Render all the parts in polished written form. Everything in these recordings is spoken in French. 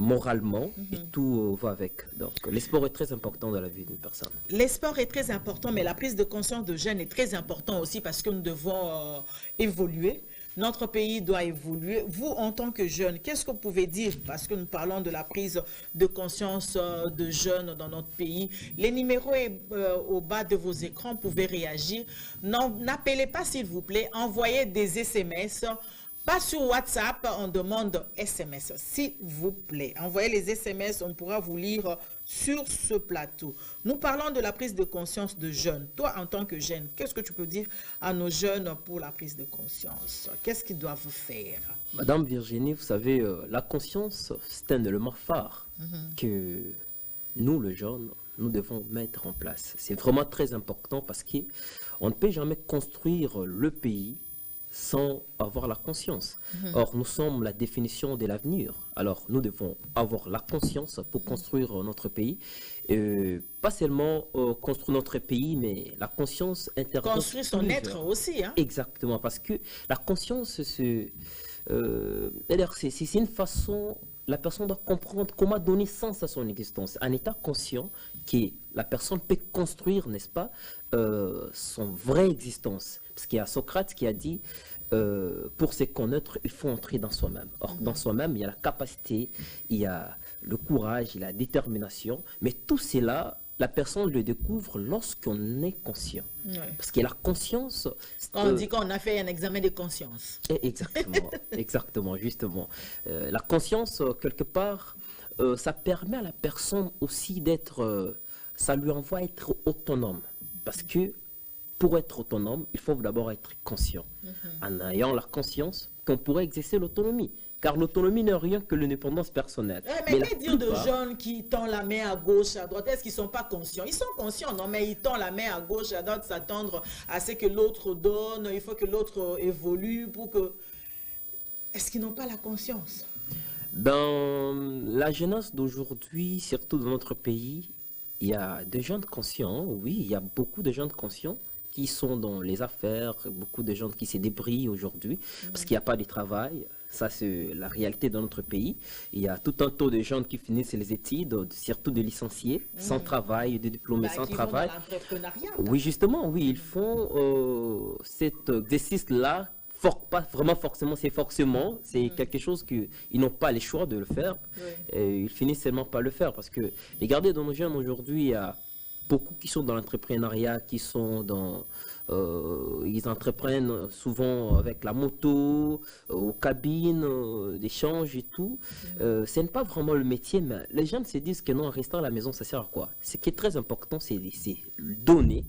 moralement, et tout va avec. Donc, le sport est très important dans la vie d'une personne. Les sports est très important, mais la prise de conscience de jeunes est très important aussi parce que nous devons évoluer. Notre pays doit évoluer. Vous, en tant que jeune, qu'est-ce que vous pouvez dire? Parce que nous parlons de la prise de conscience de jeunes dans notre pays. Les numéros au bas de vos écrans, vous pouvez réagir. N'appelez pas, s'il vous plaît. Envoyez des SMS. Pas sur WhatsApp, on demande SMS, s'il vous plaît. Envoyez les SMS, on pourra vous lire sur ce plateau. Nous parlons de la prise de conscience de jeunes. Toi, en tant que jeune, qu'est-ce que tu peux dire à nos jeunes pour la prise de conscience? Qu'est-ce qu'ils doivent faire? Madame Virginie, vous savez, la conscience, c'est un élément phare que nous, les jeunes, nous devons mettre en place. C'est vraiment très important parce qu'on ne peut jamais construire le pays sans avoir la conscience. Or, nous sommes la définition de l'avenir. Alors, nous devons avoir la conscience pour construire notre pays. Pas seulement construire notre pays, mais la conscience intervient. Construire son être aussi. Hein? Exactement, parce que la conscience, c'est une façon, la personne doit comprendre comment donner sens à son existence. En état conscient que la personne peut construire, n'est-ce pas, son vraie existence. Parce qu'il y a Socrate qui a dit, pour se connaître, il faut entrer dans soi-même. Or, dans soi-même, il y a la capacité, il y a le courage, il y a la détermination. Mais tout cela, la personne le découvre lorsqu'on est conscient. Oui. Parce que la conscience... Quand on dit qu'on a fait un examen de conscience. Exactement, exactement, justement. La conscience, quelque part, ça permet à la personne aussi d'être... ça lui envoie à être autonome. Parce que pour être autonome, il faut d'abord être conscient. En ayant la conscience qu'on pourrait exercer l'autonomie. Car l'autonomie n'est rien que l'indépendance personnelle. Mais que dire de jeunes qui tendent la main à gauche, à droite? Est-ce qu'ils ne sont pas conscients? Ils sont conscients, non, mais ils tendent la main à gauche, à droite, s'attendre à ce que l'autre donne. Il faut que l'autre évolue pour que... Est-ce qu'ils n'ont pas la conscience? Dans la jeunesse d'aujourd'hui, surtout dans notre pays, il y a des jeunes conscients, oui, il y a beaucoup de jeunes conscients qui sont dans les affaires, beaucoup de gens qui se débrouillent aujourd'hui parce qu'il n'y a pas de travail. Ça, c'est la réalité dans notre pays. Il y a tout un tas de gens qui finissent les études, surtout de licenciés, sans travail, de diplômés sans travail. Oui, justement, oui, ils font cet exercice-là. Pas vraiment forcément, c'est forcément, c'est quelque chose qu'ils n'ont pas le choix de le faire. Et ils finissent seulement par le faire parce que, regardez, dans nos jeunes aujourd'hui, il y a beaucoup qui sont dans l'entrepreneuriat, qui sont dans... ils entreprennent souvent avec la moto, aux cabines, d'échange et tout. Ce n'est pas vraiment le métier, mais les jeunes se disent que non, en restant à la maison, ça sert à quoi? Ce qui est très important, c'est donner,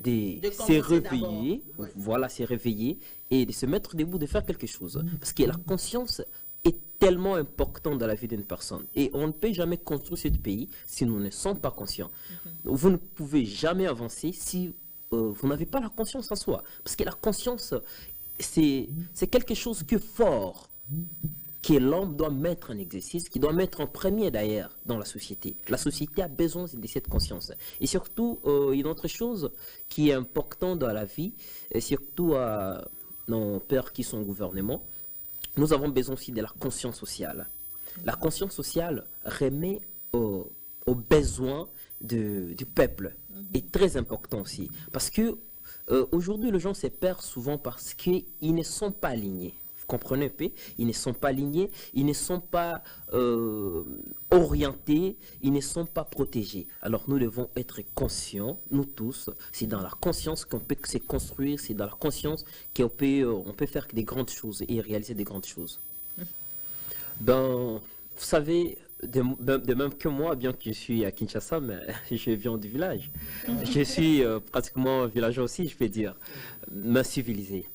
se réveiller, voilà, se réveiller et de se mettre debout, de faire quelque chose. Parce que la conscience est tellement importante dans la vie d'une personne. Et on ne peut jamais construire ce pays si nous ne sommes pas conscients. Vous ne pouvez jamais avancer si vous n'avez pas la conscience en soi. Parce que la conscience, c'est quelque chose que fort, que l'homme doit mettre en exercice, qui doit mettre en premier d'ailleurs dans la société. La société a besoin de cette conscience. Et surtout, une autre chose qui est importante dans la vie, et surtout à nos pères qui sont au gouvernement, nous avons besoin aussi de la conscience sociale. La conscience sociale remet aux besoins du peuple. Est très important aussi. Parce que aujourd'hui, les gens se perdent souvent parce qu'ils ne sont pas alignés. Vous comprenez un peu? Ils ne sont pas alignés, ils ne sont pas orientés, ils ne sont pas protégés. Alors nous devons être conscients, nous tous. C'est dans la conscience qu'on peut se construire, c'est dans la conscience qu'on peut faire des grandes choses et réaliser des grandes choses. Ben, vous savez, de même que moi, bien que je suis à Kinshasa, mais je viens du village. Je suis pratiquement villageois aussi, je peux dire, mais civilisé.